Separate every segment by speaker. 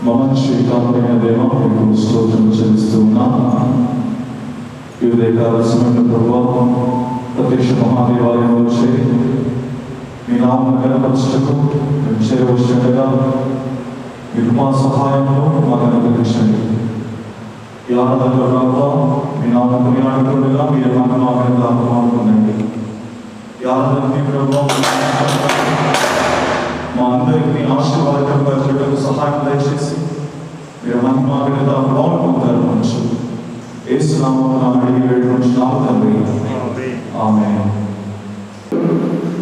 Speaker 1: మమ్మల్ని శ్రీకాంతమైన దేవ మీకు స్తోత్రం చెల్లిస్తూ ఉన్నాం. ఈ ఉదయకాల సమయంలో ప్రభువా ప్రత్యక్ష మహాదేవాలయంలో చేరి మీ నామం కనపరచుటకు మేము చేరవచ్చుండగా మీరు మా సహాయంలో మాకు అనుగ్రహించండి. ఈ ఆనందంలో రాక మీ నామం కొనియాడుతుండగా మీరు మాకు ఈ ఆనందాన్ని ప్రభువా మా అందరికీ ఆశీర్వాదకరంగా చేయడానికి సహాయం దయచేసి మీరు మహిమ ఘనత ప్రభావం పొందారు. యేసు నామమున అడిగి వేడుకొంచున్నాము తండ్రి, ఆమేన్.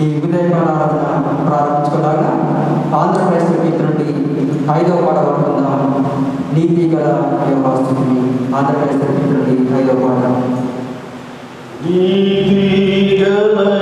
Speaker 2: ఈ ఉదయకాల ఆరాధన ప్రారంభించుకున్నాక ఆంధ్రప్రదేశ్ గీత నుండి 5వ పాట పడుకుందాం. నీతి గల యోగాస్తుని. ఆంధ్రప్రదేశ్ గీత నుండి 5వ పాట.
Speaker 3: Amen.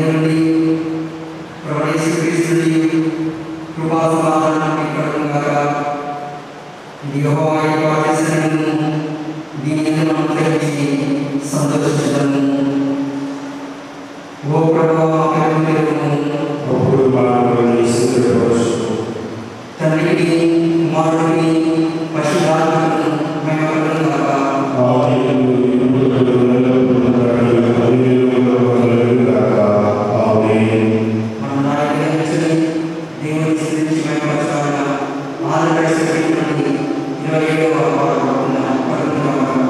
Speaker 2: నుండి ప్రవేశిస్తూ కృపా సమాధానం ఇక్కడ యెహోవా వాక్యమును దీనిని అనుసరించి సంతోషించదము. ఓ ప్రభువా
Speaker 3: అప్పుడు
Speaker 2: తండ్రికి కుమారుడికి పరిశుద్ధాత్మకు మహిమ కలుగుగాక. మన నాయకుని దేవుని స్తుతించి మహిమపరచాలన్న ఆంధ్రప్రదేశ్ నుండి 27వ పాట పడుతున్నాము.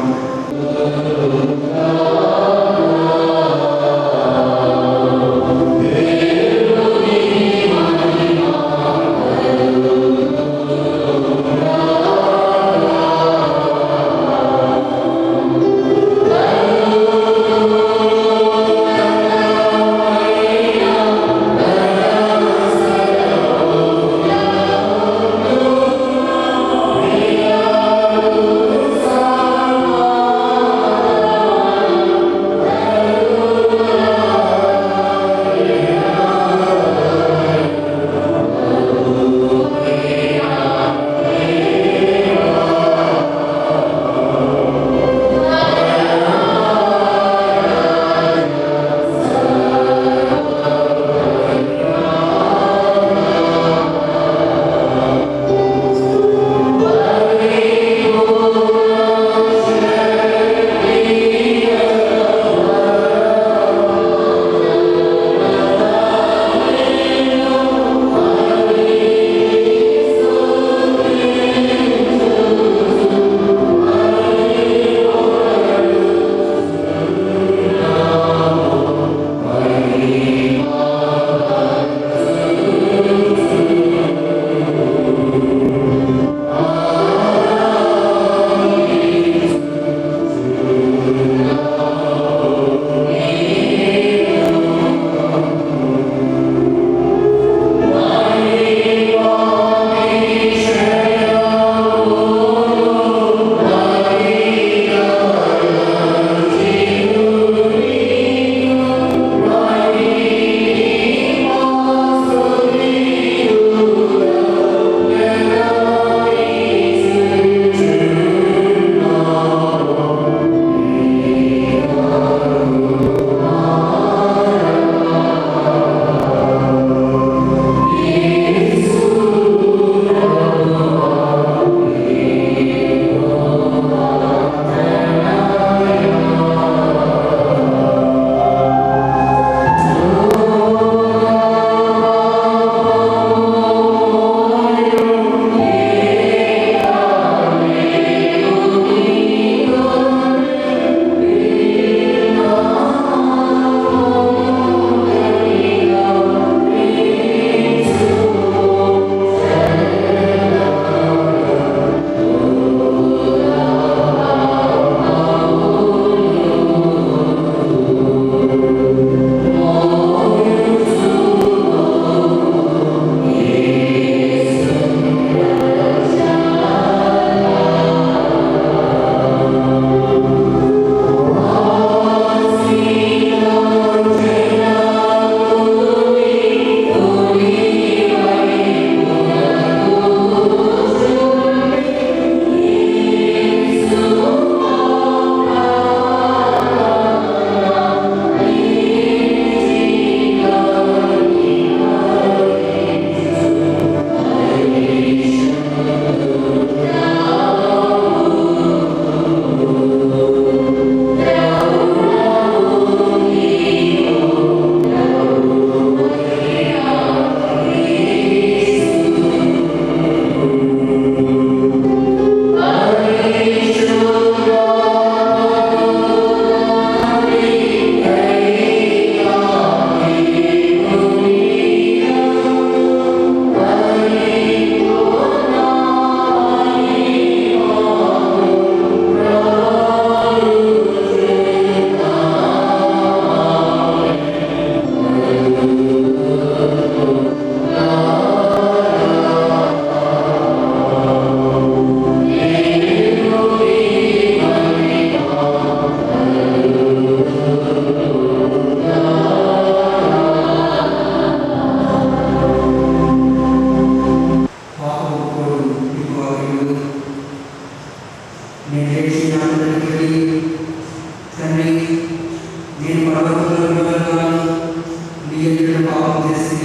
Speaker 3: ఎదురు పాపం చేసి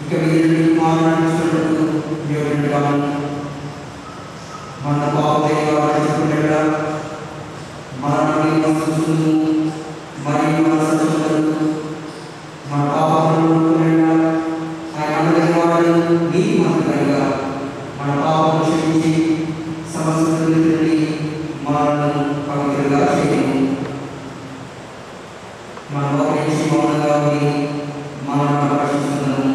Speaker 3: ఇక మీరు కుమారుడు దేవుడుగాను మన పాపంగా మనల్ని మరియు మన సత్తులను మన పాపములను ఆయన వాడు నీతి మంత్రులుగా మన పాపము క్షమించి సమస్త నుండి మనల్ని పవిత్రంగా చేయము. మన ఒకరించి మౌనంగా ఉండి మనల్ని ప్రకాశిస్తున్నాము.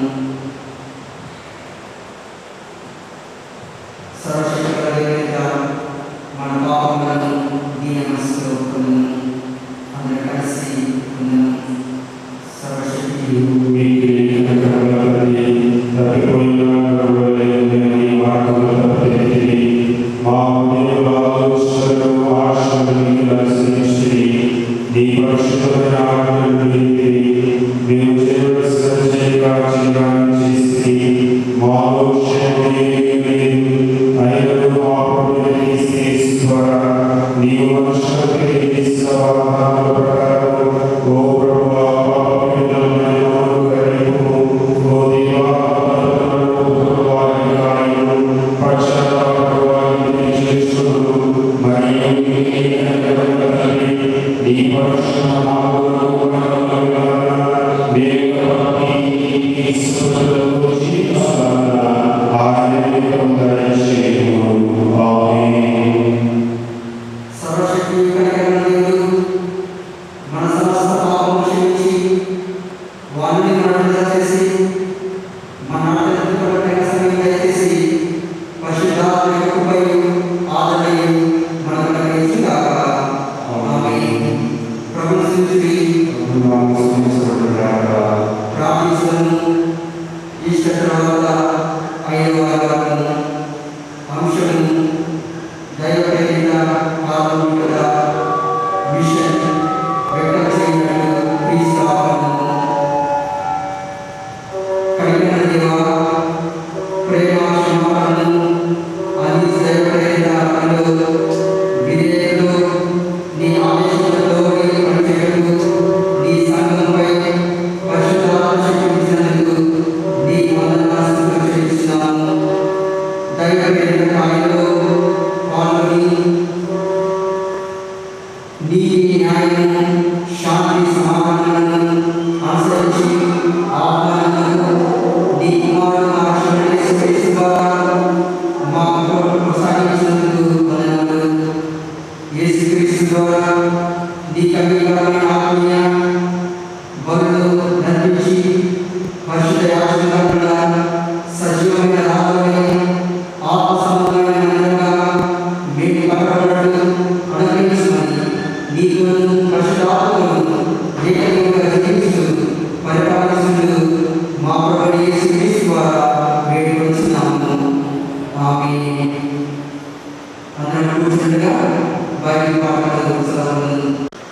Speaker 3: సర్వశక్తిగల మన పాపములను దీన మనసులో అందరూ కలిసి సర్వశక్తి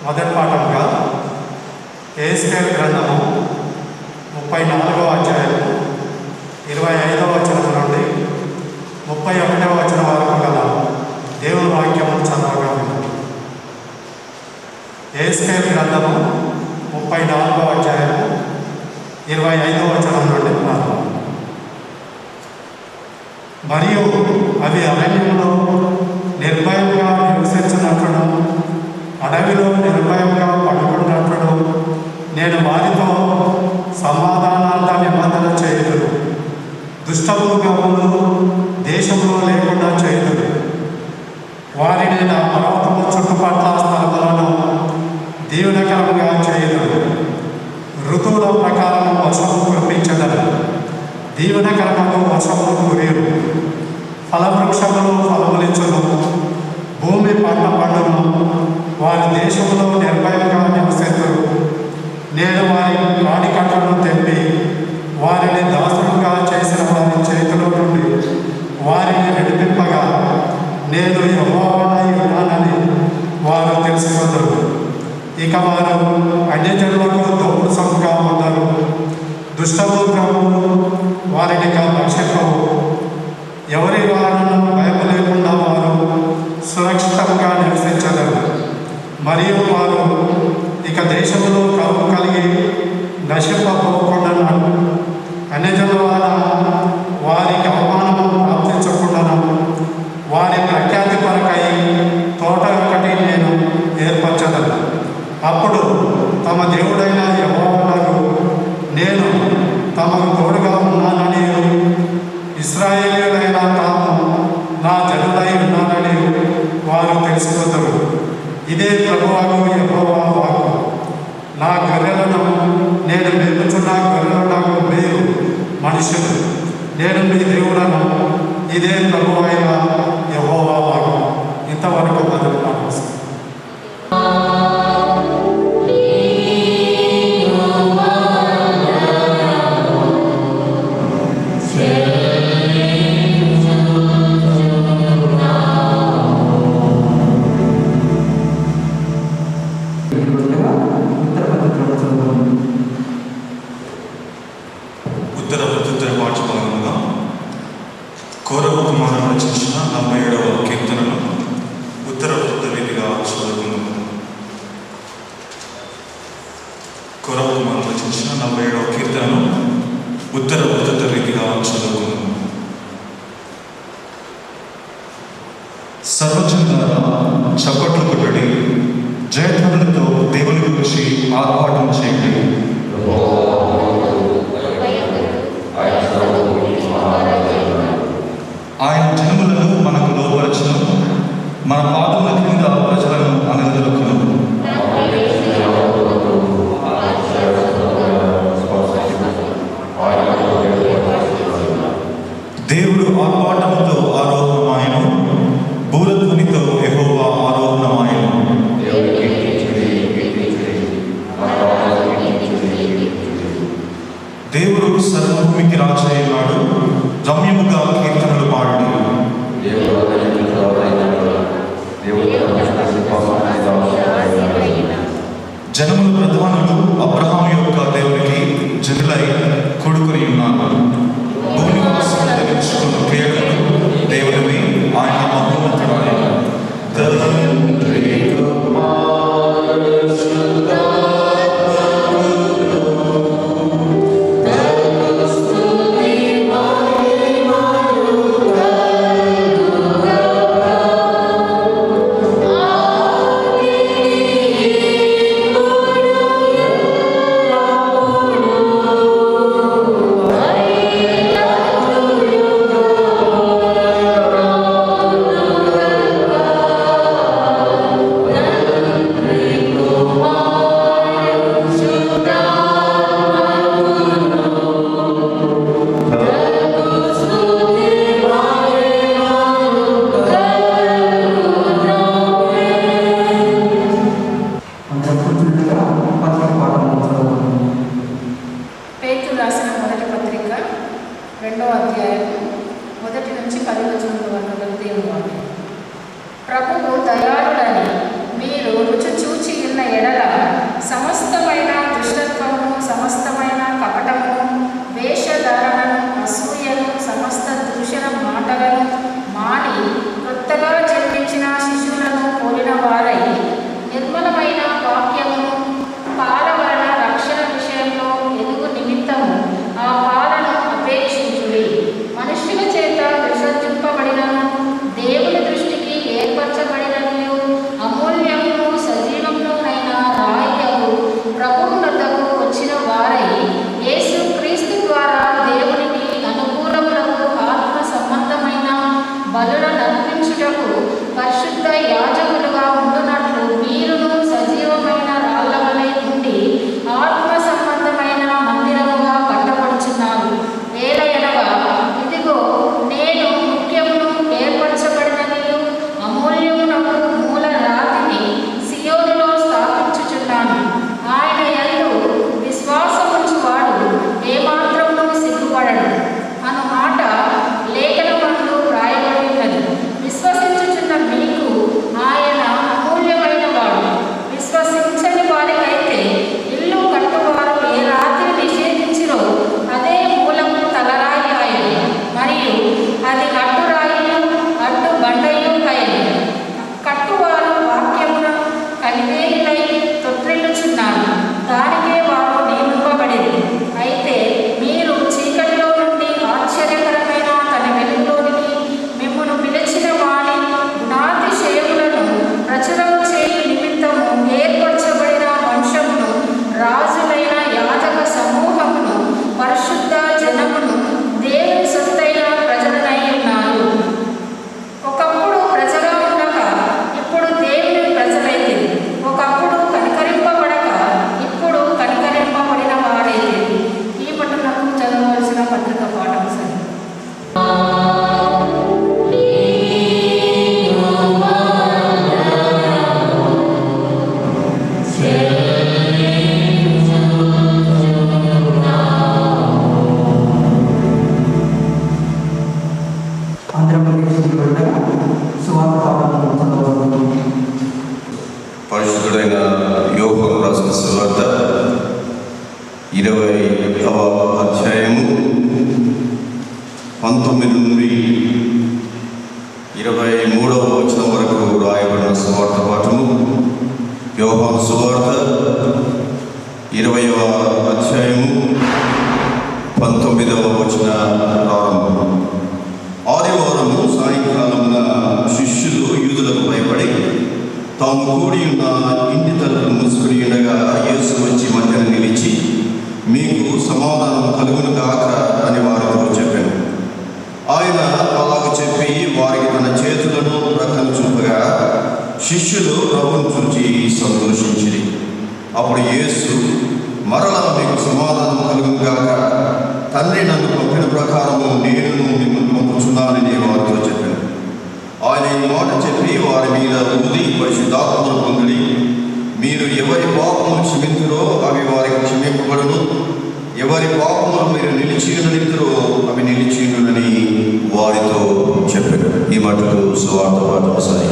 Speaker 4: మొదటి పాఠంగా యెహెజ్కేలు గ్రంథము 34వ అధ్యాయం 25వ వచనం నుండి 31వ వచనం వరకు గల దేవుని వాక్యము చదవగా ఉంది. యెహెజ్కేలు గ్రంథము 34వ అధ్యాయం 25వ వచనం నుండి ప్రారంభం. మరియు అవి అరణ్యంలో నిర్భయంగా నివసించినట్లును అడవిలో నిర్భయంగా పడుకున్నట్లు నేను వారితో సమాధానార్థ నిబంధన చేయుదును. దుష్టమృగములు దేశంలో లేకుండా చేయుదును. వారిని నా పర్వతము చుట్టుపట్ల స్థలములను దీవెనకరంగా చేయుదును. ఋతువుల ప్రకారం వర్షము కురిపించదను. దీవెనకరముకు వర్షములు కురియు. ఫలవృక్షములు ఫలములిచ్చును. భూమి పంట పండును. వారి దేశంలో నిర్భయంగా నివసిస్తురు. నేను వారి కాడికట్లను తెంపి వారిని దాసులుగా చేసిన వారి చేతిలో నుండి వారిని విడిపింపగా నేను యెహోవానై ఉన్నానని వారు తెలుసుకుందరు. ఇక వారు అన్యజనులకు దోపుసముగా ఉండరు. దుష్టమృగములు వారిని భక్షింపవు. ఎవరి వారిని భయం లేకుండా వారు సురక్షితంగా నివసించగలరు. మరియు వారు ఇక దేశంలో కరువు కలిగి నశింప నశింపబోకుండాను అన్యజనుల వలన వారికి అవమానము ప్రాప్తించకుండాను వారి ప్రఖ్యాతి కొరకై తోట ఒకటి నేను ఏర్పరచదను. అప్పుడు తమ దేవుడైన యెహోవాకు నేను తమకు తోడుగా ఉన్నానని, ఇశ్రాయేలీయులైన తాము నా జనులై ఉన్నానని వారు తెలుసుకుందరు. ఇదే ప్రభువాకు యెహోవా వాక్కు. నా గొర్రెలను నేను మేపుచున్న గొర్రెలకు మీరు మనుషులు, నేను మీ దేవుడను. ఇదే ప్రభువైన యెహోవా వాక్కు. ఇంతవరకు మొదలు పాటిస్తాను.
Speaker 5: ఉత్తర ప్రత్యుత్తర పాఠ్యభాగంగా కౌరవ కుమారుడు రచించిన 47వ కీర్తనను ఉత్తర ప్రత్యుత్తర రీతిగా చదువుకుందాము. కౌరవ కుమారుడు రచించిన 47వ కీర్తనను ఉత్తర ప్రత్యుత్తర రీతిగా చదువుకుందాము. సర్వజనులారా చప్పట్లు కొట్టడి, జయధ్వనులతో దేవుని గురించి ఆర్భాటం చేయండి. ఆయన జనములను మనకు లోపరచును, మన పాదముల క్రింద ప్రజలను అనగదొరుకును. దేవుడు ఆర్భాటముతో ఆరోహణమాయను, బూరధ్వనితో యెహోవా ఆరోహణమాయను. దేవుడు సర్వభూమికి రాజయ్యున్నాడు, రమ్యముగా కీర్తనలు పాడండి. జనముల ప్రధానులు అబ్రహాము యొక్క దేవునికి జనులై కొడుకుని ఉన్నారు. భూనివాసులు ధరించుకున్న క్రియలను దేవునివి, ఆయన మహోన్నతుడాయన.
Speaker 6: పేతురు రాసిన మొదటి పత్రిక 2వ అధ్యాయం 1 నుంచి 10 వచనముల వరకు దేవుని వాక్యం. ప్రభువు దయాళుడని మీరు రుచి చూచి ఉన్న ఎడల సమస్తమైన దుష్టత్వము, సమస్తమైన కపటమును, వేషధారణను, అసూయను, సమస్త దూషణ మాటలను మాని కొత్తగా జన్మించిన శిశువులను పోలిన వారై నిర్మలమైన వాక్యమును పాల వలన రక్షణ విషయంలో ఎదుగు నిమిత్తము ఆ పాలను అపేక్షించుడి. మనుష్యుల చేత విసర్జింపబడినను దేవుని దృష్టికి ఏర్పరచబడినను అమూల్యమును సజీవమునైన రాయకు ప్రభువును
Speaker 7: అధ్యాయము 19 నుండి 23వ వచనం వరకు రాయబడిన సువార్త పాఠము. యోహాను సువార్త 20వ అధ్యాయము 19వ వచన ప్రారంభం. ఆదివారము సాయంకాలమున శిష్యులు యూదులకు భయపడి తాము కూడి ఉన్న ఇంటి తలుపులు మూసుకుని ఉండగా యేసు వచ్చి మధ్యన నిలిచి, మీకు సమాధానం కలుగును గాక అని వారితో చెప్పాను. ఆయన అలాగ చెప్పి వారికి తన చేతులను ప్రక్కన చూపగా శిష్యులు ప్రభువును చూచి సంతోషించిరి. అప్పుడు యేసు, మరలా మీకు సమాధానం కలుగును గాక, తండ్రి నన్ను పంపిన ప్రకారము నేను మిమ్మల్ని పంపుచున్నానని వారితో చెప్పాను. ఆయన ఈ మాట చెప్పి వారి మీద ఊది పరిశుద్ధాత్మను పొంది, మీరు ఎవరి పాపములు క్షమింతురో అవి వారికి క్షమింపబడును, ఎవరి పాపములు మీరు నిలిచియుననిద్దరో అవి నిలిచియునని వారితో చెప్పారు. ఈ మాటలు సువార్త పాఠం సాయి.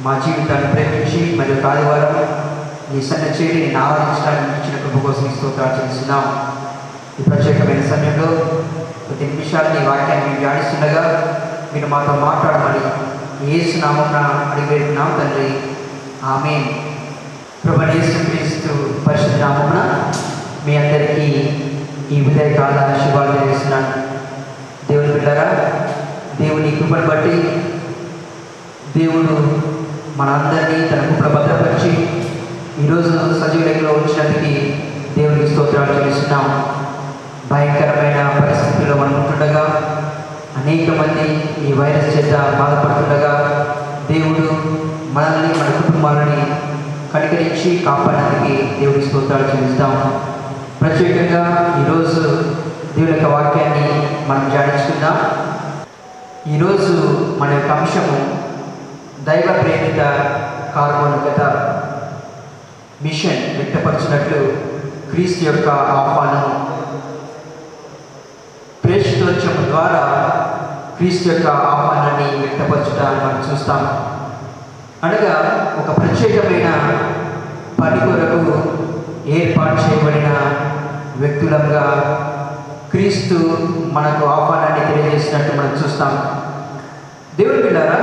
Speaker 2: మా జీవితాన్ని ప్రేమించి మరియు ఆదివారం నీ సన్న చేరి నేను ఆరాధించడానికి ఇచ్చిన కృప కోసం స్తోత్రాలు చెల్లిస్తున్నాం. ఈ ప్రత్యేకమైన సమయంలో ప్రతి నిమిషాలు నీ వాక్యాన్ని మేము ధ్యానిస్తుండగా మీరు మాతో మాట్లాడమని యేసు నామమున అడిగి వేడుతున్నాం తండ్రి, ఆమేన్. ప్రభువైన యేసుక్రీస్తు పరిశుద్ధ నామమున మీ అందరికీ ఈ ఉదయకాల శుభాలు తెలియజేస్తున్నాను. దేవుని బిడ్డలారా, దేవుని కృపను బట్టి దేవుడు మనందరినీ తన కృపలో భద్రపరిచి ఈరోజు సజీవులతో ఉంచినందుకు దేవునికి స్తోత్రాలు చెల్లిస్తున్నాం. భయంకరమైన పరిస్థితుల్లో మనం ఉంటుండగా, అనేక మంది ఈ వైరస్ చేత బాధపడుతుండగా దేవుడు మనల్ని, మన కుటుంబాలని కనికరించి కాపాడడానికి దేవునికి స్తోత్రాలు చెల్లిస్తాం. ప్రత్యేకంగా ఈరోజు దేవుని యొక్క వాక్యాన్ని మనం ధ్యానించుకుందాం. ఈరోజు మన యొక్క అంశము దైవ ప్రేరిత కార్మోన్విత మిషన్ వ్యక్తపరిచినట్లు క్రీస్తు యొక్క ఆహ్వానం. ప్రేషితోత్సవం ద్వారా క్రీస్తు యొక్క ఆహ్వానాన్ని వ్యక్తపరచడాన్ని మనం చూస్తాం. అనగా ఒక ప్రత్యేకమైన పని కొరకు ఏర్పాటు చేయబడిన వ్యక్తులంగా క్రీస్తు మనకు ఆహ్వానాన్ని తెలియజేసినట్టు మనం చూస్తాం. దేవుని బిడ్డలారా,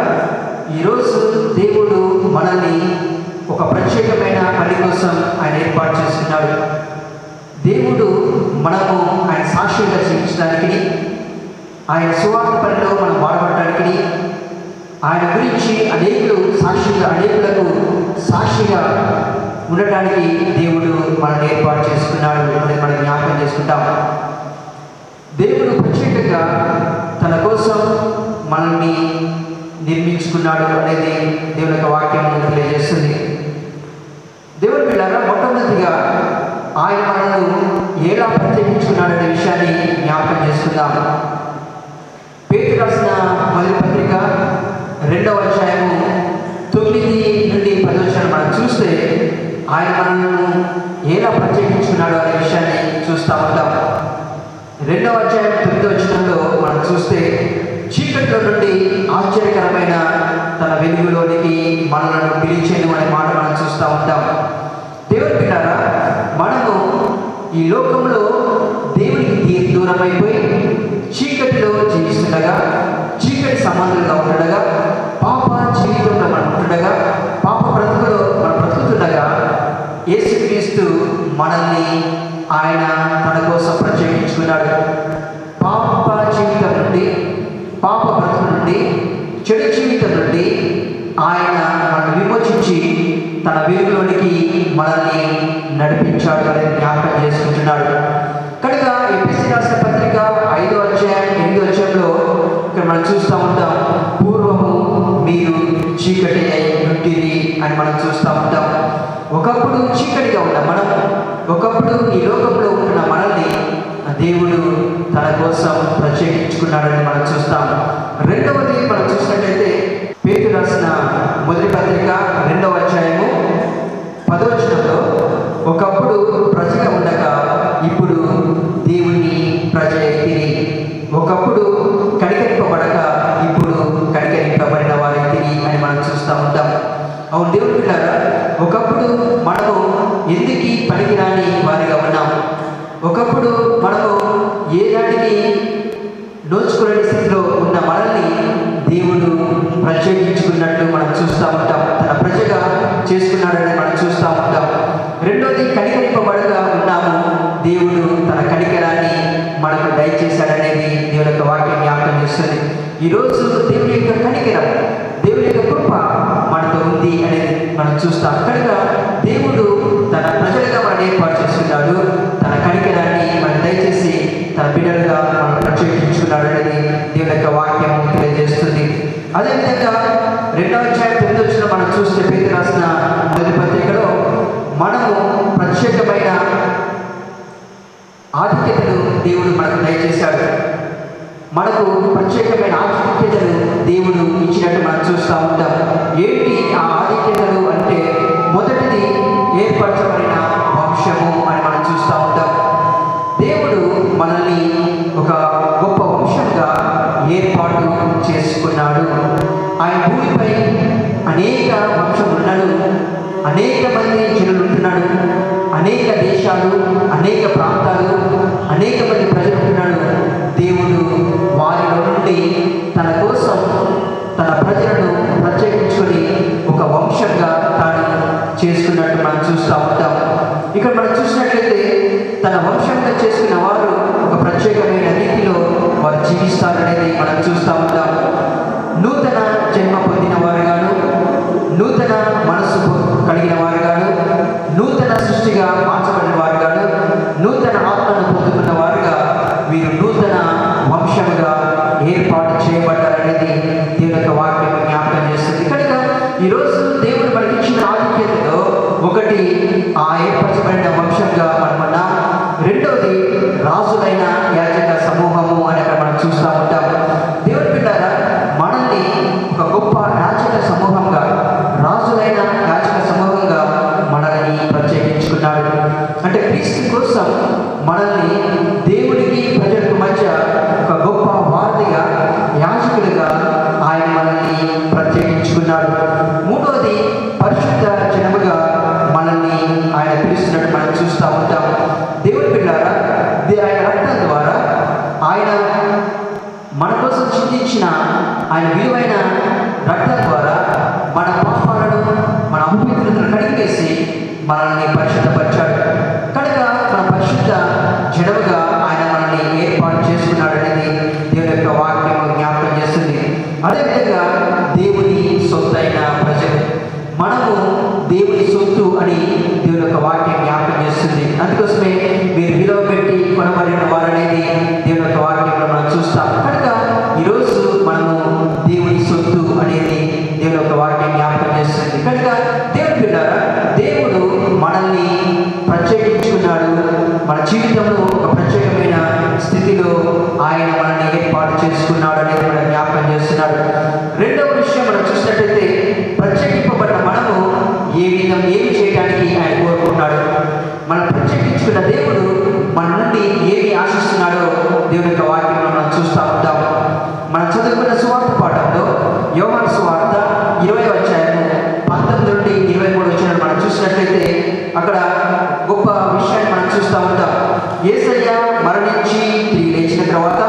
Speaker 2: ఈరోజు దేవుడు మనల్ని ఒక ప్రత్యేకమైన పని కోసం ఆయన ఏర్పాటు చేస్తున్నాడు. దేవుడు మనము ఆయన సాక్షిగా జీవించడానికి, ఆయన సువార్త పనిలో మనం వాడబడటానికి, ఆయన గురించి అనేకులకు సాక్షిగా ఉండటానికి దేవుడు మనల్ని ఏర్పాటు చేసుకున్నాడు అని మనం జ్ఞాపకం చేసుకుంటాం. దేవుడు ప్రత్యేకంగా తన కోసం మనల్ని నిర్మించుకున్నాడు అనేది దేవుని యొక్క వాక్యం తెలియజేస్తుంది. దేవుని బిడ్డలారా, మొట్టమొదటిగా ఆయన మనల్ని ఎలా ప్రత్యేకించుకున్నాడనే విషయాన్ని జ్ఞాపకం చేసుకుందాం. పేతురు రాసిన మొదటి పత్రిక 2వ అధ్యాయము 9 నుండి 10 వచనాలు మనం చూస్తే ఆయన మనల్ని ఎలా ప్రత్యేకించుకున్నాడు అనే విషయాన్ని చూస్తూ ఉంటాం. 2వ అధ్యాయం 9వ వచనంలో మనం చూస్తే చీకట్లో నుండి ఆశ్చర్యకరమైన తన వెలుగులోనికి మనలను పిలిచేది అనే మాట మనం చూస్తూ ఉంటాం. దేవుని బిడ్డలారా, మనము ఈ లోకంలో దేవునికి దూరమైపోయి చీకటిలో జీవిస్తుండగా, చీకటి సంబంధంగా ఉండగా, పాప జీవితంలో మనం ఉంటుండగా, పాప బ్రతుకులో మనం బ్రతుకుతుండగా యేసుక్రీస్తు మనల్ని ఆయన తన కోసం ప్రత్యేకించుకున్నాడు. పాప జీవితం నుండి, పాప బ్రతుకు నుండి, చెడు జీవితం నుండి ఆయన మనల్ని విమోచించి తన వెలుగులోనికి మనల్ని నడిపించాడు అనేది జ్ఞాపకం చేసుకుంటున్నాడు. కనుక ఎఫెసీ రాసిన పత్రిక 5వ అధ్యాయం 8వ వచనంలో ఇక్కడ మనం చూస్తూ ఉంటాం, పూర్వము మీరు చీకటి అయి ఉంటిరి అని మనం చూస్తూ ఉంటాం. ఒకప్పుడు చీకటిగా ఉన్న మనం, ఒకప్పుడు ఈ లోకంలో ఉంటున్న మనల్ని దేవుడు తన కోసం ప్రత్యేకించుకున్నాడని మనం చూస్తాం. రెండవది మనం చూసినట్లయితే పేతురు రాసిన మొదటి పత్రిక 2వ అధ్యాయము 10వ వచనంలో, ఒకప్పుడు ప్రజగా ఉండగా ఇప్పుడు దేవుని ప్రజ అయితిరి, ఒకప్పుడు కనికరింపబడక ఇప్పుడు కనికరింపబడిన వారైతిరి అని మనం చూస్తూ ఉంటాం. అవును దేవుని బిడ్డలారా, ఒకప్పుడు మనము ఎందుకు పనికిరాని వారిగా ఉన్నాం. ఒకప్పుడు మనము ఏనాటికి నోచుకోలేని స్థితిలో ఉన్న మనల్ని దేవుడు ప్రత్యేకించుకున్నట్టు మనం చూస్తూ ఉంటాం. తన ప్రజగా చేసుకున్నాడని మనం చూస్తూ ఉంటాం. రెండోది, కనికరింపబడగా ఉన్నాము, దేవుడు తన కనికరాన్ని మనకు దయచేశాడనేది దేవుని యొక్క వాక్యం జ్ఞాపకం చేస్తుంది. ఈరోజు దేవుని యొక్క కనికరం, దేవుని యొక్క కృప మనతో ఉంది అనేది మనం చూస్తాం. కనుక దేవుడు తన ప్రజలుగా మనం ఏర్పాటు చేసుకున్నాడు, తన కనికరాన్ని మనకు దయచేసి తన బిడ్డలుగా మనం ప్రత్యేకించుకున్నాడు అనేది దేవుని యొక్క వాక్యం తెలియజేస్తుంది. అదేవిధంగా 2వ అధ్యాయం 9వ వచనం మనం చూస్తే పేతురు రాసిన మొదటి పత్రికలో మనము ప్రత్యేకమైన ఆధిక్యతను దేవుడు మనకు దయచేశాడు. మనకు ప్రత్యేకమైన ఆధిక్యతను దేవుడు ఇచ్చినట్టు మనం చూస్తూ ఉంటాం. ఏంటి ఆ ఆధిక్యతలు అంటే, మొదటిది ఏర్పరచబడిన వంశము అని మనం చూస్తూ ఉంటాం. దేవుడు మనల్ని ఒక గొప్ప వంశంగా ఏర్పాటు చేసుకున్నాడు. ఆయన భూమిపై అనేక వంశములు ఉన్నాడు, అనేక మంది జనులు ఉంటున్నాడు, అనేక దేశాలు, అనేక ప్రాంతాలు, అనేక మంది ప్రజలు ఉంటున్నాడు. దేవుడు వారిలో నుండి తన కోసం తన ప్రజలను చేసుకున్న వారు ఒక ప్రత్యేకమైన రీతిలో వారు జీవిస్తారనేది మనం చూస్తూ ఉంటాం. నూతన జన్మ పొందిన వారుగాను, నూతన మనస్సు కలిగిన వారుగాను, నూతన సృష్టిగా మార్చబడిన వారుగాను, నూతన ఆత్మను పొందుకున్న వారుగా వీరు నూతన వంశముగా ఏర్పాటు చేయబడ్డారనేది దేవుని యొక్క వాక్యం జ్ఞాపకం చేస్తుంది. కనుక ఈరోజు దేవుడు మనకి ఇచ్చిన ఆధిక్యతలో ఒకటి ఆ ఏర్పరచబడిన వంశంగా మనం ఉన్నాం. రెండవది రాజులైన యాజక సమూహము అని అక్కడ మనం చూస్తూ ఉంటాం. దేవుని బిడ్డలారా, మనల్ని ఒక గొప్ప యాజక సమూహంగా, రాజులైన యాజక సమూహంగా మనల్ని ప్రత్యేకించుకున్నాడు. అంటే క్రీస్తు కోసం మనల్ని దేవుడికి ప్రజలకు మధ్య ఒక గొప్ప వారధిగా, యాజకులుగా ఆయన మనల్ని ప్రత్యేకించుకున్నాడు. మూడవది పరిశుద్ధ జనముగా మనల్ని ఆయన పిలుస్తున్నట్టు మనం చూస్తూ ఉంటాం. దేవుని బిడ్డలారా, ఆయన రక్తం ద్వారా, ఆయన మన కోసం చిందించిన ఆయన విలువైన రక్తం ద్వారా మన పాపాలను, మన అపవిత్రతను కడిగివేసి మనల్ని పరిశుద్ధపరిచాడు. కనుక మన పరిశుద్ధ జనముగా ఆయన మనల్ని ఏర్పాటు చేసుకున్నాడు అనేది దేవుని యొక్క వాక్యం జ్ఞాపకం చేస్తుంది. అదేవిధంగా దేవుని సొత్తు అయిన ప్రజలు, మనము దేవుని సొత్తు అని దేవుని యొక్క వాక్యం జ్ఞాపకం చేస్తుంది. అందుకోసమే మీరు విలువ పెట్టి కొనబడిన వారనేది దేవుని యొక్క వాక్యంలో మనం చూస్తాం. కనుక ఈరోజు మనము దేవుని సొత్తు అనేది దేవుని యొక్క వాక్యం జ్ఞాపకం చేస్తుంది. కనుక దేవుని బిడ్డలారా, దేవుడు మనల్ని ప్రత్యేకించుకున్నాడు. మన జీవితంలో ఒక ప్రత్యేకమైన స్థితిలో ఆయన మనల్ని ఏర్పాటు చేసుకున్నాడు అనేది మనం జ్ఞాపకం చేస్తున్నాడు. రెండవ విషయం మనం చూసినట్లయితే, ప్రత్యేకింపబడిన మనము ఏమి చేయడానికి ఆయన కోరుకుంటున్నాడు. మనం ప్రత్యేకించుకున్న దేవుడు మన నుండి ఏమి ఆశిస్తున్నాడో దేవుని యొక్క వాక్యంలో మనం చూస్తూ ఉంటాం. మనం చదువుకున్న సువార్త పాఠంలో యోహాను సువార్త 20వ అధ్యాయము 19 నుండి 23 వచనాలు మనం చూసినట్లయితే అక్కడ గొప్ప విషయాన్ని మనం చూస్తూ ఉంటాం. యేసయ్య మరణించి తిరిగి లేచిన తర్వాత,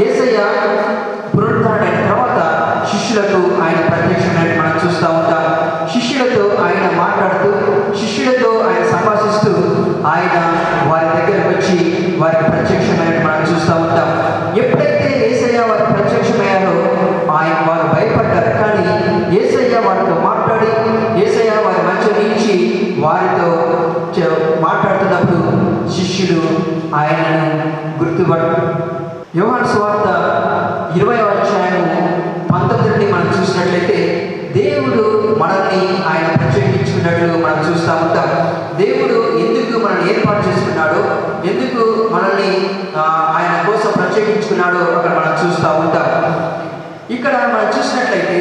Speaker 2: యేసయ్య పునరుద్ధరణైన తర్వాత శిష్యులకు ఆయన ప్రత్యక్షమైనట్టు మనం చూస్తూ ఉంటాం. శిష్యులతో ఆయన మాట్లాడుతూ, శిష్యులతో ఆయన సంభాషిస్తూ ఆయన వారి దగ్గరకు వచ్చి వారికి ప్రత్యక్షమైనట్టు మనం చూస్తూ ఉంటాం. ఎప్పుడైతే యేసయ్య వారికి ప్రత్యక్షమయ్యారో వారు భయపడ్డారు. కానీ యేసయ్య వారితో మాట్లాడి, యేసయ్య వారి మధ్య నిలిచి వారితో మాట్లాడుతున్నప్పుడు శిష్యులు ఆయనను గుర్తుపట్టారు. యోహాను సువార్త 20వ అధ్యాయము 19 నుండి మనం చూసినట్లయితే దేవుడు మనల్ని ఆయన ప్రత్యేకించుకున్నట్లు మనం చూస్తూ ఉంటాం. దేవుడు ఎందుకు మనల్ని ఏర్పాటు చేసుకున్నాడో, ఎందుకు మనల్ని ఆయన కోసం ప్రత్యేకించుకున్నాడో అక్కడ మనం చూస్తూ ఉంటాం. ఇక్కడ మనం చూసినట్లయితే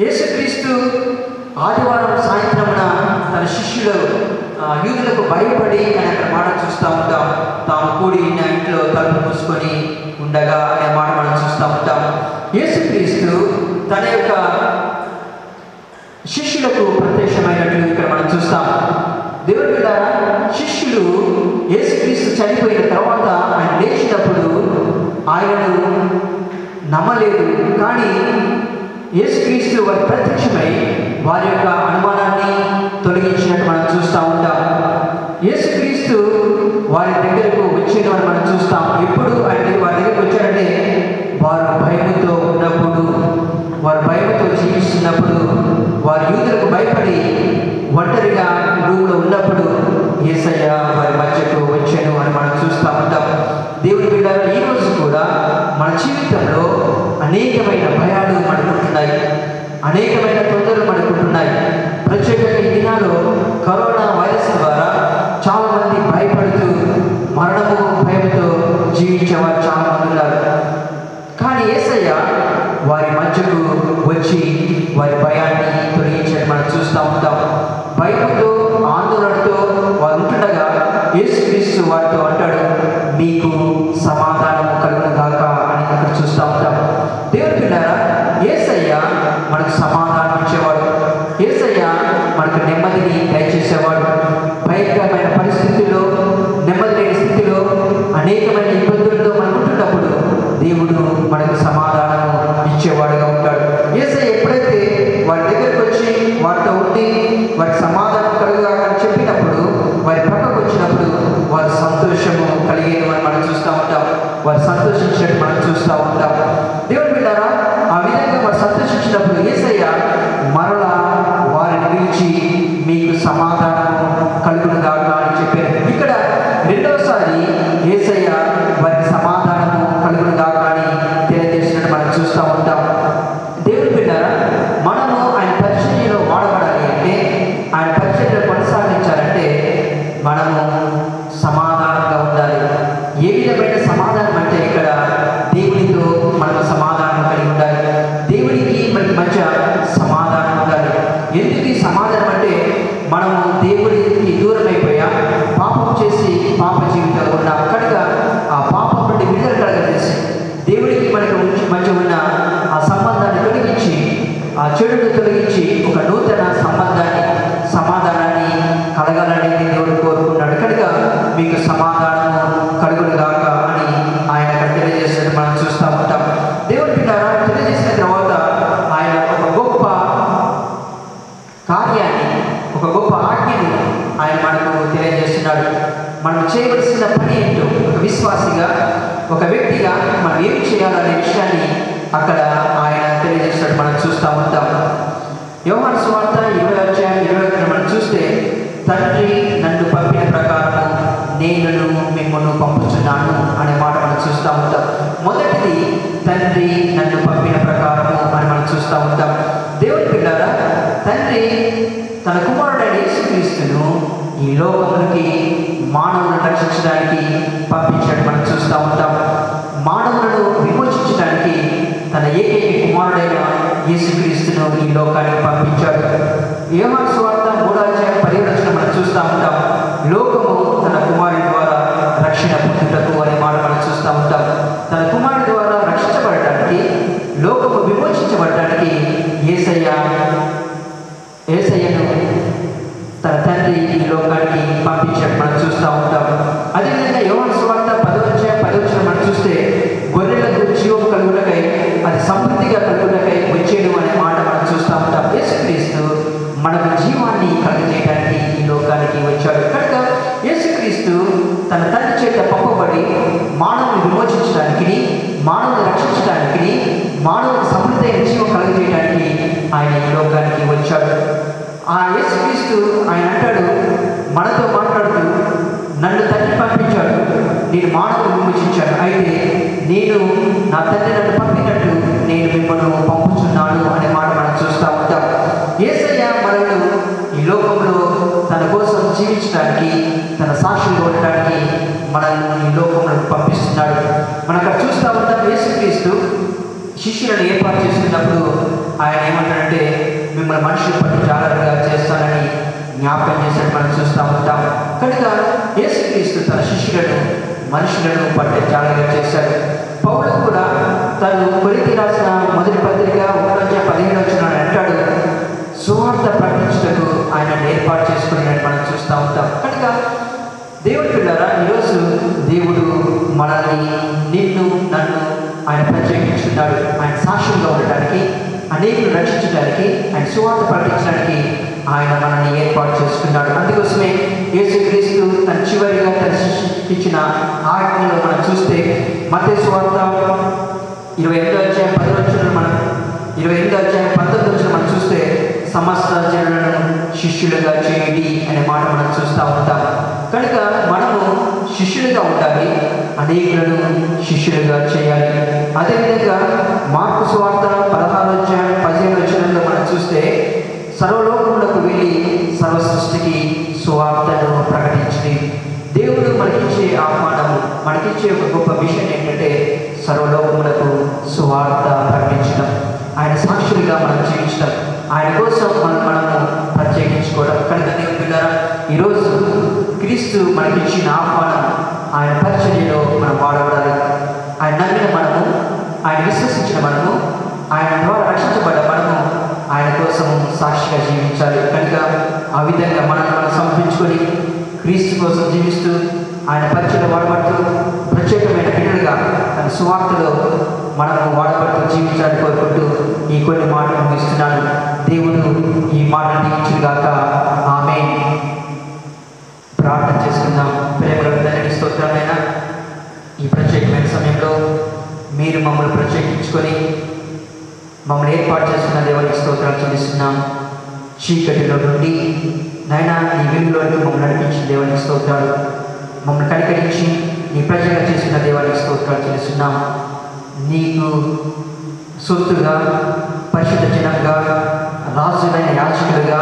Speaker 2: యేసుక్రీస్తు ఆదివారం సాయంత్రమున తన శిష్యులు యూదులకు భయపడి అని అక్కడ మాట చూస్తూ ఉంటాం. తాము కూడి ఇంట్లో తలుపు మూసుకొని ఉండగా అనే మాట మనం చూస్తూ ఉంటాం. యేసుక్రీస్తు తన యొక్క శిష్యులకు ప్రత్యక్షమైనట్లు ఇక్కడ మనం చూస్తాం. దేవుని బిడ్డలారా, శిష్యులు యేసుక్రీస్తు చనిపోయిన తర్వాత ఆయన లేచినప్పుడు ఆయనను నమ్మలేదు. కానీ యేసుక్రీస్తు వారి ప్రత్యక్షమై వారి యొక్క అనుమానాన్ని తొలగించినట్టు మనం చూస్తూ ఉంటాం. యేసుక్రీస్తు వారి దగ్గరకు వచ్చేది మనం చూస్తాం. ఎప్పుడు ఆయన వారి దగ్గరకు వచ్చారంటే వారు భయముతో ఉన్నప్పుడు, వారు భయముతో జీవిస్తున్నప్పుడు, వారు యూదులకు భయపడి ఒంటరిగా రూమ్లో ఉన్నప్పుడు యేసయ్య వారి మధ్యకు వచ్చాను అని మనం చూస్తూ ఉంటాం. దేవుని బిడ్డలారా, ఈరోజు కూడా మన జీవితంలో అనేకమైన భయాలు మనకుంటున్నాయి, అనేకమైన తొందరలు మనకుంటున్నాయి. ప్రత్యేకంగా ఈ దినాల్లో కరోనా వైరస్ ద్వారా చాలామంది భయపడుతూ మరణము భయంతో జీవించేవారు చాలామంది ఉన్నారు. కానీ యేసయ్య వారి మధ్యకు వచ్చి వారి భయాన్ని తొలగించడం మనం చూస్తూ ఉంటాం. భయంతో ఆందోళనతో వారు ఉంటుండగా యేసుక్రీస్తు వారితో అంటాడు, మీకు సమాధానం కలుగును గాక అని అక్కడ చూస్తూ ఉంటాం. దేవుని బిడ్డలారా, యేసయ్య మనకు సమాధానం ఇచ్చేవాడు. యేసయ్య మనకు నెమ్మదిని దయచేసేవాడు. భయంకరమైన పరిస్థితుల్లో, నెమ్మది లేని స్థితిలో, అనేకమైన ఇబ్బందులతో మనం ఉంటున్నప్పుడు దేవుడు మనకు సమాధానం ఇచ్చేవాడుగా ఉంటాడు. యేసయ్య ఎప్పుడైతే వారి దగ్గరకు వచ్చి వారితో ఉండి వారికి సమాధానం కలుగుగా అని చెప్పినప్పుడు, వారి పక్కకు వచ్చినప్పుడు వారు సంతోషము సంతోషించినట్టు మనం చూస్తూ ఉంటాం. దేవుని బిడ్డారా, ఆ విధంగా వారు సంతోషించినప్పుడు యేసయ్య మరలా వారిని పిలిచి మీకు సమాధానం కలుగును గాక అని చెప్పారు. ఇక్కడ రెండవసారి యేసయ్య వారికి సమాధానము కలుగును గాక అని తెలియజేసినట్టు మనం చూస్తూ ఉంటాం. దేవుని బిడ్డారా, మనము ఆయన పరిచర్యలో వాడబడాలి అంటే, ఆయన పరిచర్యలో కొనసాగించాలంటే మనము సమాధానంగా ఉండాలి. ఏ విధమైన సమాధానం అంటే ఇక్కడ దేవునితో మనకు సమాధానం కలిగి ఉండాలి. దేవునికి మనకి మధ్య సమాధానం ఉండాలి. ఎందుకు ఈ సమాధానం అంటే, మనము దేవుడికి దూరం అయిపోయా, పాపం చేసి పాప జీవితంలో ఉన్నాం కనుక ఆ పాపం నుండి విడుదల కలగజేసి దేవుడికి మనకు మధ్య ఉన్న ఆ సంబంధాన్ని తొలగించి, ఆ చెడును తొలగించి ఒక నూతన సమాధానాన్ని కలగాలనేది దేవుడు కోరుకున్నాడు. కనుక మీకు సమాధానము కలుగును గాక అని ఆయన అక్కడ తెలియజేసినట్టు మనం చూస్తూ ఉంటాం. దేవుడి బిడ్డారా, తెలియజేసిన తర్వాత ఆయన ఒక గొప్ప కార్యాన్ని, ఒక గొప్ప ఆజ్ఞని ఆయన మనకు తెలియజేస్తున్నాడు. మనం చేయవలసిన పని ఏంటో, ఒక విశ్వాసిగా, ఒక వ్యక్తిగా మనం ఏం చేయాలనే విషయాన్ని అక్కడ ఆయన తెలియజేసినట్టు మనం చూస్తూ ఉంటాం. యోహాను సువార్త 20:21 మనం చూస్తే, తండ్రి నన్ను పంపిన ప్రకారము నేను మిమ్మల్ని పంపుతున్నాను అనే మాట మనం చూస్తూ ఉంటాం. మొదటిది తండ్రి నన్ను పంపిన ప్రకారము అని మనం చూస్తూ ఉంటాం. దేవుని బిడ్డారా, తండ్రి తన కుమారుడైన యేసుక్రీస్తును ఈ లోకమునికి మానవులను రక్షించడానికి పంపించాడు మనం చూస్తూ ఉంటాం. మానవులను విమోచించడానికి తన ఏకైక కుమారుడైన యేసుక్రీస్తును ఈ లోకానికి పంపించాడు. యోహాను సువార్త 3:17 మనం చూస్తూ ఉంటాం. లోకము తన కుమారుడి ద్వారా రక్షణ పొందుటకు అనే మాట మనం చూస్తూ ఉంటాం. తన కుమారుడి ద్వారా రక్షించబడటానికి, లోకము విమోచించబడటానికి యేసయ్యను తన తండ్రి ఈ లోకానికి పంపించాడు మనం చూస్తూ ఉంటాం. అదేవిధంగా యోహాను సువార్త 10:10 మనం చూస్తే, గొర్రెలకు జీవం కలుగుటకై, అది సమృద్ధిగా కలుగుటకై వచ్చేడు అనే మాట మనం చూస్తూ ఉంటాం. యేసుక్రీస్తు మనకు జీవాన్ని కలుగజేయడానికి ఈ లోకానికి వచ్చాడు. కనుక యేసుక్రీస్తు తన తండ్రి చేత పంపబడి మానవుని విమోచించడానికి, మానవుని రక్షించడానికి, మానవుని సమృద్ధి అయిన జీవం కలుగజేయడానికి ఆయన ఈ లోకానికి వచ్చాడు. ఆ యేసుక్రీస్తు ఆయన అంటాడు, మనతో మాట్లాడుతూ, నన్ను తండ్రి పంపించాడు, నేను మానవుని విమోచించాను, అయితే నేను నా తండ్రి నన్ను పంపినట్టు నేను మిమ్మల్ని పంపుచున్నాను అనే మాట మనం చూస్తూ ఉంటాం. యేసయ్య మనల్ని ఈ లోకంలో తన కోసం జీవించడానికి, తన సాక్షులుగా ఉండడానికి మనల్ని ఈ లోకంలో పంపిస్తున్నాడు. మనం అక్కడ చూస్తూ ఉంటాం. యేసుక్రీస్తు శిష్యులను ఏర్పాటు చేసుకున్నప్పుడు ఆయన ఏమంటాడంటే, మిమ్మల్ని మనుషులు పట్టి జాగ్రత్తగా చేస్తానని జ్ఞాపకం చేశాడు మనం చూస్తూ ఉంటాం. కనుక యేసుక్రీస్తు తన శిష్యులను, మనుషులను పట్టే జాగ్రత్తగా చేశాడు. పౌలు కూడా తను కొరింథీ రాసిన మొదటి పత్రిక 1:15 అంటాడు, సువార్త ప్రకటించుటకు ఆయన ఏర్పాటు చేసుకున్నట్టు మనం చూస్తూ ఉంటాం. కనుక దేవుడి పిల్లరా, ఈరోజు దేవుడు మనల్ని, నిన్ను, నన్ను ఆయన ప్రత్యేకించుకున్నాడు. ఆయన సాక్షులుగా ఉండటానికి, అనేకులు రక్షించడానికి, ఆయన సువార్త ప్రకటించడానికి ఆయన మనల్ని ఏర్పాటు చేసుకున్నాడు. అందుకోసమే యేసుక్రీస్తు తన చివరిగా తన శిష్యులకు ఇచ్చిన ఆజ్ఞలో మనం చూస్తే, మత్తయి సువార్త 28:10 మనం 28:19 మనం చూస్తే, సమస్త జనులను శిష్యులుగా చేయండి అనే మాట మనం చూస్తూ ఉంటాం. కనుక మనము శిష్యులుగా ఉండాలి, అనేకులను శిష్యులుగా చేయాలి. అదేవిధంగా మార్కు సువార్త 16:15 మనం చూస్తే, సర్వలోకములకు వెళ్ళి సర్వ సృష్టికి సువార్తను ప్రకటించి, దేవుడు మనకిచ్చే ఆహ్వానము, మనకిచ్చే ఒక గొప్ప విషయం ఏంటంటే సర్వలోకములకు సువార్త ప్రకటించడం, ఆయన సాక్షులుగా మనం జీవించడం, ఆయన కోసం మనము ప్రత్యేకించుకోవడం. కనుక దేవుని బిడ్డలారా, ఈరోజు క్రీస్తు మనకిచ్చిన ఆహ్వానం, ఆయన పరిచర్యలో మనం వాడబడాలి. ఆయన నమ్మిన మనము, ఆయన విశ్వసించిన మనము, ఆయన ద్వారా రక్షించబడ్డ మనము ఆయన కోసం సాక్షిగా జీవించాలి. కనుక ఆ విధంగా మనం సమర్పించుకొని క్రీస్తు కోసం జీవిస్తూ, ఆయన పరిచయం వాడబడుతూ, ప్రత్యేకమైన బిడ్డలుగా తన సువార్తలో మనము వాడబడుతూ జీవించాలని కోరుకుంటూ ఈ కొన్ని మాటలు ముగిస్తున్నాను. దేవుడు ఈ మాటలు దీవించుగాక. ఆమేన్. ప్రార్థన చేసుకుందాం. ప్రేమగల తండ్రి, స్తోత్రమైన ఈ ప్రత్యేకమైన సమయంలో మీరు మమ్మల్ని ప్రత్యేకించుకొని మమ్మల్ని ఏర్పాటు చేసుకున్న దేవునికి స్తోత్రాలు చెల్లిస్తున్నాం. చీకటిలో నుండి నైనా నీ వెలుగులోకి మమ్మల్ని నడిపించిన దేవునికి స్తోత్రాలు. మమ్మల్ని కనికరించి నీ ప్రజగా చేసిన దేవునికి స్తోత్రాలు చెల్లిస్తున్నాం. నీకు సొత్తుగా, పరిశుద్ధ జనంగా, రాజులైన యాజకులుగా,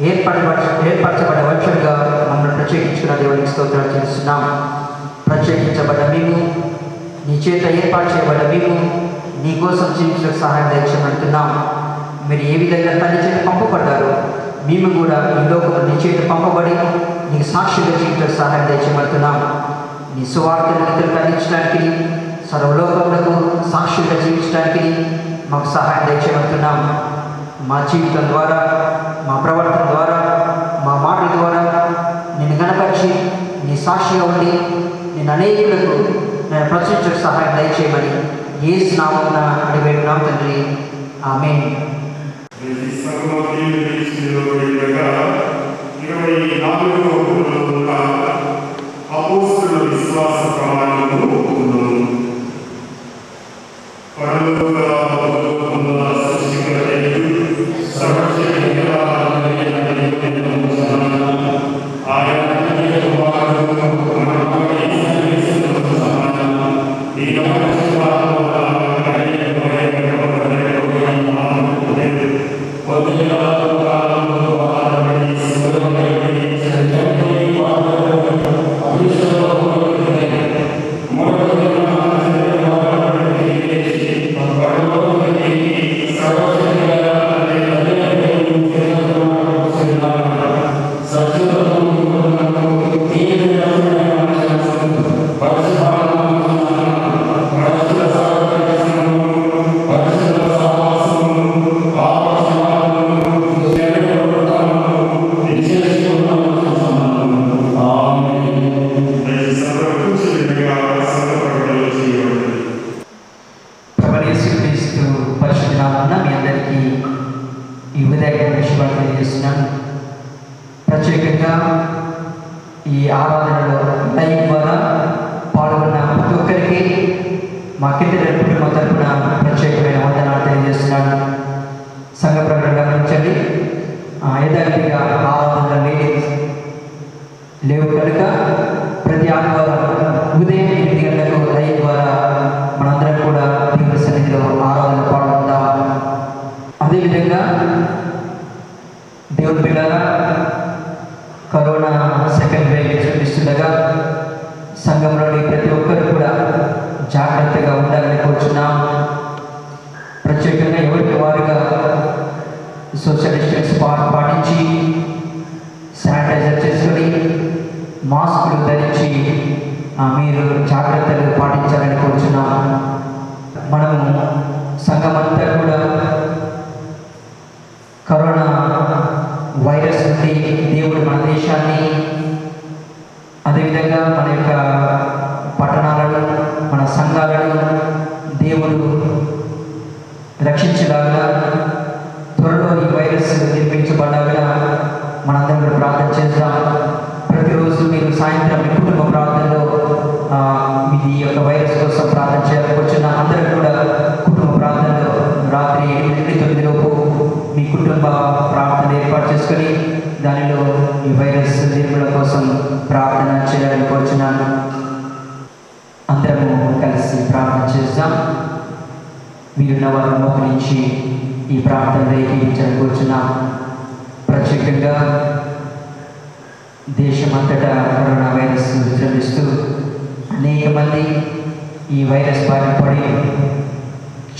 Speaker 2: ఏర్పరచబడ్డ వంశులుగా మమ్మల్ని ప్రత్యేకించుకున్న దేవునికి స్తోత్రాలు చెల్లిస్తున్నాం. ప్రత్యేకించబడ్డ మేము, నీ చేత ఏర్పాటు చేయబడ్డ మేము నీ కోసం జీవించడానికి సహాయం దయచేయమంటున్నాం. మీరు ఏ విధంగా తల్లి చేత పంపబడ్డారు, మేము కూడా ఈ లోకంలో నీ చేత పంపబడి నీకు సాక్షిగా జీవించడానికి సహాయం దయచేయమంటున్నాం. నీ సువార్తను ఇతరులకు అందించడానికి, సర్వలోకములకు సాక్షిగా జీవించడానికి మాకు సహాయం దయచేయమంటున్నాం. మా జీవితం ద్వారా, మా ప్రవర్తన ద్వారా, మా మాటల ద్వారా నేను గణపరిచి నీ సాక్షిగా ఉండి నేను అనేకులకు నేను ప్రచురించడానికి సహాయం దయచేయమని యేసు నామమున అడివేడున్నాం తండ్రి. ఆమేన్.
Speaker 8: విశ్వాస ప్రమాణము
Speaker 2: ప్రత్యేకంగా ఈ ఆరాధనలో లైవ్ ద్వారా పాల్గొన్న ప్రతి ఒక్కరికి మా కింద కుటుంబం తరపున ప్రత్యేకమైన వందనాలు తెలియజేస్తున్నాను. సంఘ ప్రకటన గమనించండి. యథావిధిగా ఆరాధనలు లేవు కనుక ప్రతి ఆదివారం ఉదయం 8 గంటలకు లైవ్ ద్వారా మనందరం కూడా దేవుని సన్నిధిలో ఆరాధన పాల్గొందాం. అదేవిధంగా దేవుని బిడ్డలారా, కరోనా సెకండ్ వేవ్ చూపిస్తుండగా సంఘంలోని ప్రతి ఒక్కరు కూడా జాగ్రత్తగా ఉండాలని కోరుచున్నాం. ప్రత్యేకంగా ఎవరికి వారుగా సోషల్ డిస్టెన్స్ పాటించి శానిటైజర్ చేసుకొని మాస్కులు ధరించి మీరు జాగ్రత్తలు పాటించాలని కోరుచున్నాం. మనము సంఘమంతా కూడా కరోనా వైరస్ నుండి దేవుడు మన దేశాన్ని, అదేవిధంగా మన యొక్క పట్టణాలను, మన సంఘాలను దేవుడు రక్షించేలాగా, త్వరలో ఈ వైరస్ నిర్మించబడగా మనందరం కూడా ప్రార్థన చేద్దాం. ప్రతిరోజు మీరు సాయంత్రం మీ కుటుంబ ప్రార్థనలో ఇది యొక్క వైరస్ కోసం ప్రార్థన చేయకపోతున్న అందరూ కూడా కుటుంబ ప్రార్థనలో రాత్రి 8-9 లోపు మీ కుటుంబ ప్రార్థన ఏర్పాటు చేసుకొని దానిలో ఈ వైరస్ నిర్మూలన కోసం ప్రార్థన చేయాలని కోరుచున్నాను. అందరము కలిసి ప్రార్థన చేద్దాం. మీరున్న వారి మోకరించి ఈ ప్రార్థనలో ఏకీవించాలని కోరుచున్నాం. ప్రత్యేకంగా దేశమంతటా కరోనా వైరస్ విజృంభిస్తూ అనేక మంది ఈ వైరస్ బారిన పడి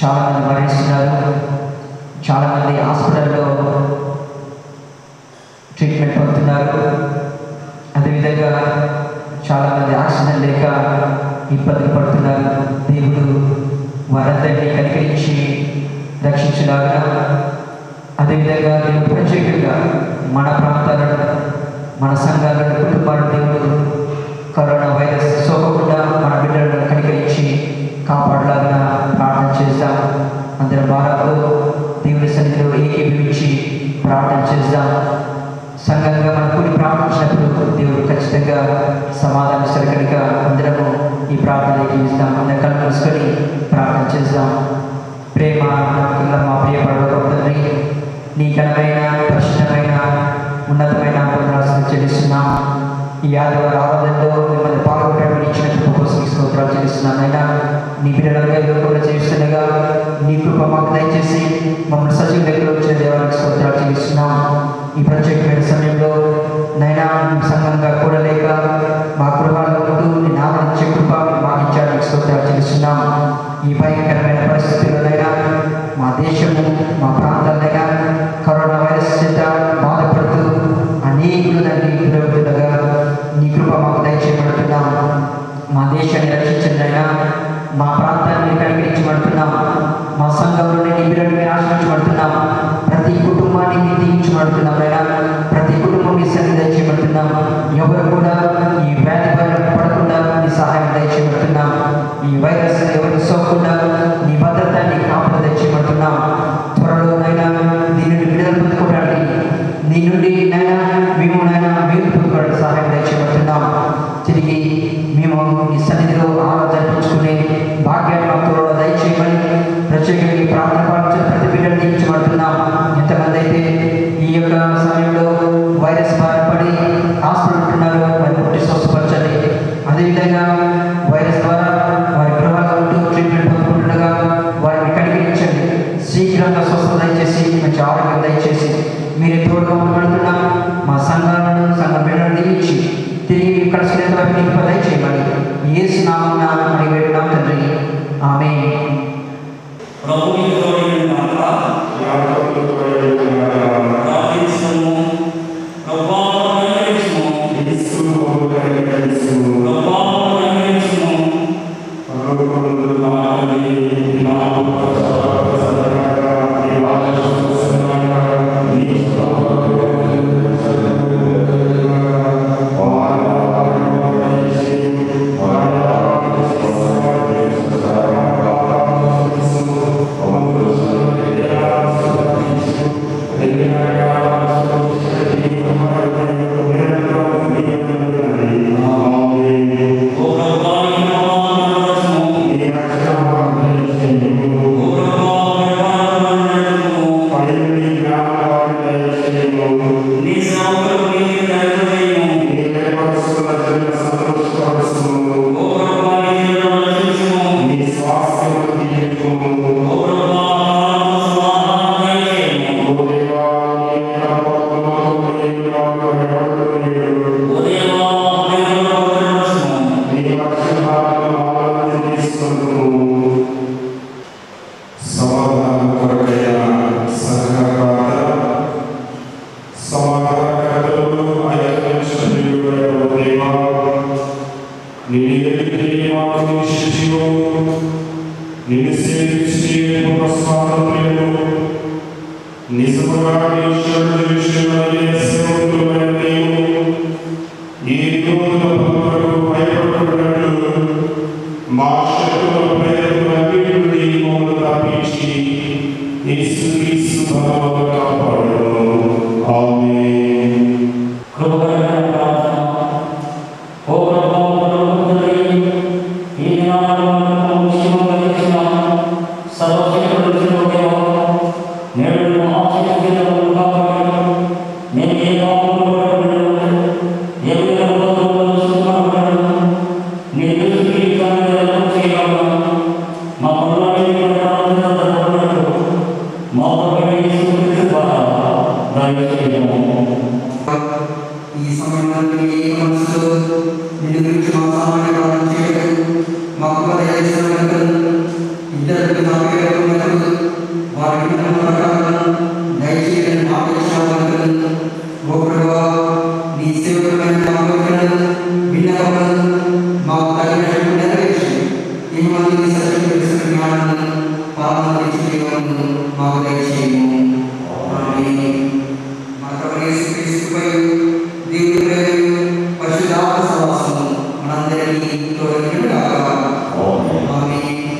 Speaker 2: చాలామంది మరణిస్తున్నారు. చాలామంది హాస్పిటల్లో ట్రీట్మెంట్ పొందుతున్నారు. అదేవిధంగా చాలామంది ఆక్సిజన్ లేక ఇబ్బందులు పడుతున్నారు. దేవుడు వారందరినీ కనికరించి రక్షించలాగా, అదేవిధంగా దేవుడు ప్రత్యేకంగా మన ప్రాంతాలను, మన సంఘాలను, కుటుంబాలను దేవుడు కరోనా వైరస్ సోకకుండా మన బిడ్డలను కనికరించి కాపాడలాగా ప్రార్థన చేద్దాం. అందరి భారాలతో దేవుని సన్నిధిలో ఏకీభవించి ప్రార్థన చేద్దాం. సంఘంగా మన కూడి ప్రార్థించినప్పుడు దేవుడు ఖచ్చితంగా సమాధానం ఇస్తారు కనుక అందరము ఈ ప్రార్థన జీవిస్తాం. అందరి కళ్ళు మూసుకొని ప్రార్థన చేద్దాం. ప్రేమ మా ప్రియ పరలోకపు తండ్రి, నీ ఘనమైన పరిశుద్ధమైన ఉన్నతమైన వందనాలు చెల్లిస్తున్నాం. ఈ ఆదివారం ఆరాధనలో మిమ్మల్ని పాల్గొనడం ఇచ్చిన కృప కోసం స్తోత్రాలు చెల్లిస్తున్నాం. అయినా నీ బిడ్డలుగా ఈ లోకంలో చేస్తుండగా నీ కృప మాకు దయచేసి మమ్మల్ని సజీవ దగ్గర వచ్చిన దేవానికి స్తోత్రాలు చెల్లిస్తున్నాం. ఈ ప్రత్యేకమైన సమయంలో నైనా సంఘంగా కూడలేక మా గృహాల్లో ఉంటూ నీ నామనిచ్చే కృప మాకు ఇచ్చాడానికి స్తోత్రాలు చెల్లిస్తున్నాం. ఈ భయంకరమైన పరిస్థితుల్లోనైనా మా దేశము మా ప్రాంతాలైనా కరోనా వైరస్ చేత బాధపడుతూ అనేకులు దాన్ని గురవుతుండగా నీ కృప మాకు దయచేయబడుతున్నాం. మా దేశాన్ని రక్షించండినైనా, మా ప్రాంతాన్ని కనికరించబడుతున్నాం. మా సంఘంలోని నీ బిడ్డలని ఆశ్రయించబడుతున్నాం. ప్రతి కుటుంబాన్ని దీవించబడుతున్నాం. అయినా ప్రతి కుటుంబం నీ సన్ని దయచేయబడుతున్నాం. ఎవరు కూడా ఈ వ్యాధి బారిన పడకుండా నీ సహాయం దయచేయబడుతున్నాం. ఈ వైరస్ ఎవరికి సోకకుండా నీ భద్రత నీ కాపుదల దయచేయబడుతున్నాం. త్వరలోనైనా దీని నుండి విడుదల పొందుకోవడానికి నీ నుండి నైనా మేము మీరు పొందుకోవడానికి సహాయం దయచేయబడుతున్నాం. తిరిగి మేము ఈ సన్నిధిలో ఆరాధన జరిపించుకునే భాగ్యాన్ని మాతో దయచేయమని ప్రత్యేకంగా ఈ ప్రార్థన పాటించిన ప్రతి బిడ్డను దీవించబడుతున్నాం. ఎంతమంది అయితే ఈ యొక్క సమయంలో వైరస్ బారిన పడి హాస్పిటల్ ఉంటున్నారో వారిని పుట్టి స్వస్థపరచండి. అదేవిధంగా వైరస్ ద్వారా వారి గృహాల్లో ఉంటూ ట్రీట్మెంట్ పొందుకుంటుండగా వారిని కనికరించండి. శీఘ్రంగా స్వస్థత దయచేసి మంచి ఆరోగ్యం దయచేసి మీరే తోడుగా ఉండబడుతున్నాం. మా సంఘాలను సంఘ బిడ్డలను దీవించి తిరిగి ఇక్కడ వారికి నీకు దయచేయమని యేసు నామమున అడిగి వేడున్నాం తండ్రి. ఆమేన్. ఈ సమయంలో ఏ మనసులో నిన్ను గురించి మా సామాన్య ప్రార్థన చేయడం మాకు ఇద్దరు నా పేరు వారి ప్రకారం దయచేయడం ఆపేక్షలు ఓ ప్రభువా నీ సేవకులైన విన్నపములను మాకు తగినట్టు నెరవేర్చి ఈ మంది సత్యం తెలుసుకున్న జ్ఞానాన్ని పాలన తెచ్చుకోవడం మాకు దయచేయము. మా ప్రభు యేసుక్రీస్తుపై దేవుని పరిశుద్ధాత్మ సహవాసము మనందరికీ తోడైనగాక. ఆమేన్.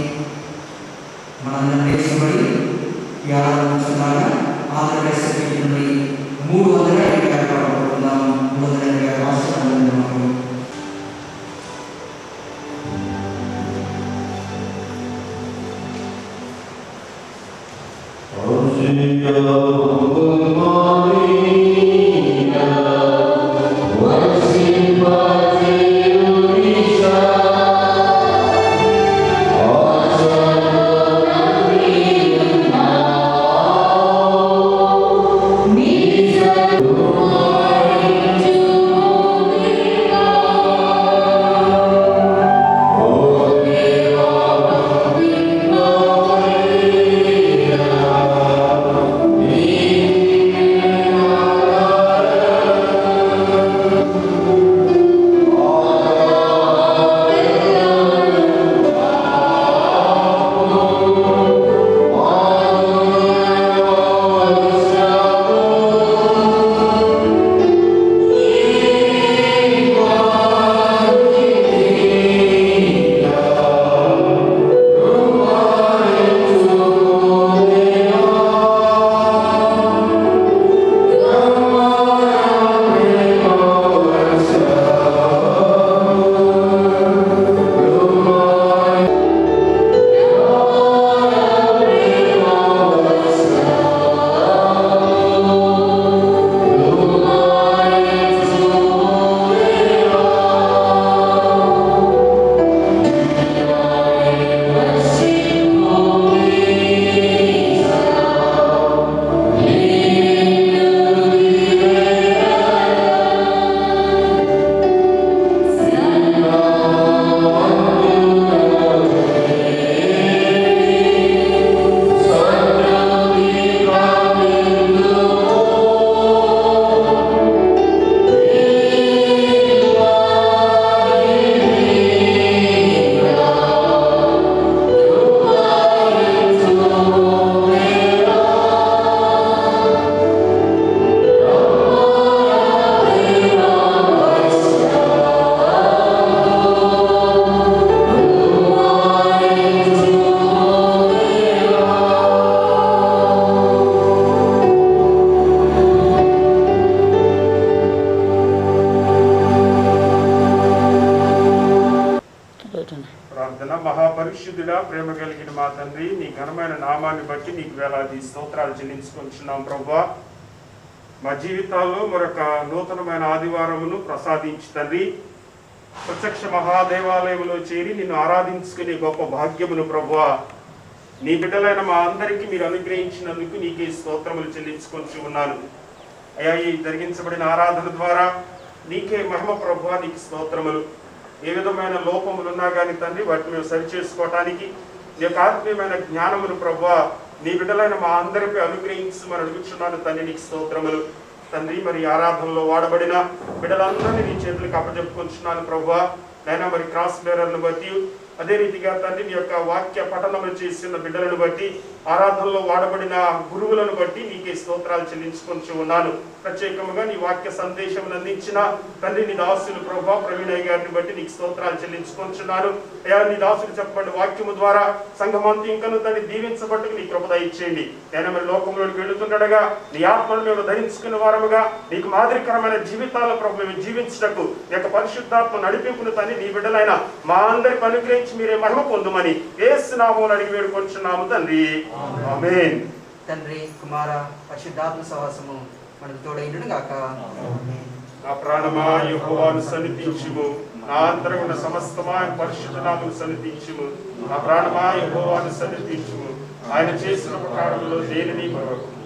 Speaker 8: ప్రార్థన. మహాపరిశుద్ధుడా, ప్రేమ కలిగిన మా తండ్రి, నీ ఘనమైన నామాన్ని బట్టి నీకు వేలాది స్తోత్రాలు చెల్లించుకుంటున్నాం ప్రభువా. మా జీవితాల్లో మరొక నూతనమైన ఆదివారమును ప్రసాదించి తండ్రి, ప్రత్యక్ష మహాదేవాలయంలో చేరి నిన్ను ఆరాధించుకునే గొప్ప భాగ్యమును ప్రభువా నీ బిడ్డలైన మా అందరికీ మీరు అనుగ్రహించినందుకు నీకే స్తోత్రములు చెల్లించుకొని ఉన్నాను అయ్యా. ఈ జరిగించబడిన ఆరాధన ద్వారా నీకే మహిమ ప్రభువా, నీకు స్తోత్రములు. ఏ విధమైన లోపములు ఉన్నా కానీ తండ్రి వాటిని మేము సరిచేసుకోవటానికి నీ యొక్క ఆత్మీయమైన జ్ఞానమును ప్రభువా నీ బిడ్డలైన మా అందరిపై అనుగ్రహించమని అడుగుచున్నాను తండ్రి, నీకు స్తోత్రములు. తండ్రి, మరి ఆరాధనలో వాడబడిన బిడ్డలందరినీ నీ చేతులకు అప్పచెప్పుకుంటున్నాను ప్రభువా. నైనా మరి క్రాస్ బేరర్ను బట్టి, అదే రీతిగా తండ్రి నీ యొక్క వాక్య పఠనములు చేసిన బిడ్డలను బట్టి, ఆరాధనలో వాడబడిన గురువులను బట్టి నీకే స్తోత్రాలు చెల్లించుకుంటూ ఉన్నాను. ప్రత్యేకంగా నీ వాక్య సందేశం అందించిన తండ్రి నీ దాసులు ప్రభువా ప్రవీణయ్య గారిని బట్టి నీకు స్తోత్రాలు చెల్లించుకుంటున్నాను అయ్యా. నీ దాసులు చెప్పండి వాక్యము ద్వారా సంఘమంతా ఇంకను తండ్రి దీవించబట్టుకు నీ కృప దయచేయండి. నేను మరి లోకంలోకి వెళుతుండగా నీ ఆత్మను మేము ధరించుకున్న వారముగా నీకు మాదిరికరమైన జీవితాల ప్రభు మేము జీవించటకు నీ యొక్క పరిశుద్ధాత్మ నడిపింపును తండ్రి నీ బిడ్డలైన మా అందరికి అనుగ్రహించి మీరే మహిమ పొందుమని యేసు నామమున అడిగి వేడుకొంచున్నాము తండ్రి, ఆమేన్.
Speaker 2: తండ్రి, కుమార, పరిశుద్ధాత్మ సహవాసము మనకు తోడైనను గాక.
Speaker 8: నా ప్రాణమా యెహోవాను సన్నిధించుము, నా అంతరంగ సమస్తమా పరిశుద్ధ నామమును సన్నిధించుము. నా ప్రాణమా యెహోవాను సన్నిధించుము, ఆయన చేసిన ఉపకారములో దేనిని మరొకము.